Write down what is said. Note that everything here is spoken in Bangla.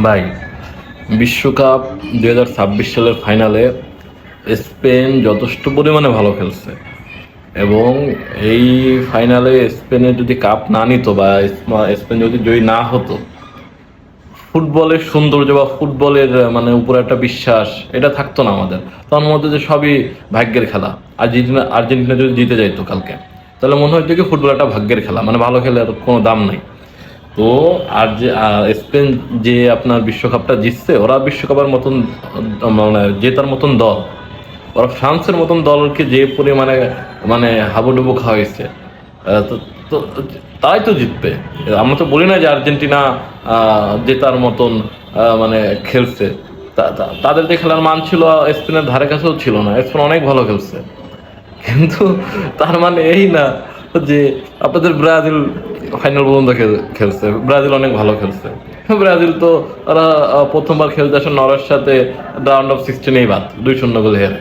ভাই, বিশ্বকাপ 2026 সালের ফাইনালে স্পেন যথেষ্ট পরিমাণে ভালো খেলছে এবং এই ফাইনালে স্পেনের যদি কাপ না নিত বা স্পেন যদি জয়ী না হতো, ফুটবলের সৌন্দর্য বা ফুটবলের মানে উপরে একটা বিশ্বাস এটা থাকতো না আমাদের। তার মধ্যে যে সবই ভাগ্যের খেলা। আর্জেন্টিনা আর্জেন্টিনা যদি জিতে যাইতো কালকে, তাহলে মনে হতো কি ফুটবল একটা ভাগ্যের খেলা, মানে ভালো খেলে আর কোনো দাম নাই। তো আর যে স্পেন যে আপনার বিশ্বকাপটা জিতছে, ওরা বিশ্বকাপের মতন মানে জেতার মতন দল, ওরা ফ্রান্সের মতন দলকে যে পরিমাণে মানে হাবুডুবু খাওয়াইছে, তো তো তাই তো জিতবে। আমরা তো বলি না যে আর্জেন্টিনা জেতার মতন মানে খেলছে। তাদের যে খেলার মান ছিল স্পেনের ধারে কাছেও ছিল না। স্পেন অনেক ভালো খেলছে, কিন্তু তার মানে এই না যে আপনাদের ব্রাজিল ফাইনাল পর্যন্ত খেলছে। ব্রাজিল অনেক ভালো খেলছে। ব্রাজিল তো ওরা প্রথমবার খেলতে আসে নরওয়ের সাথে, রাউন্ড অফ 16 বাদ 2-0 গোলে হেরে।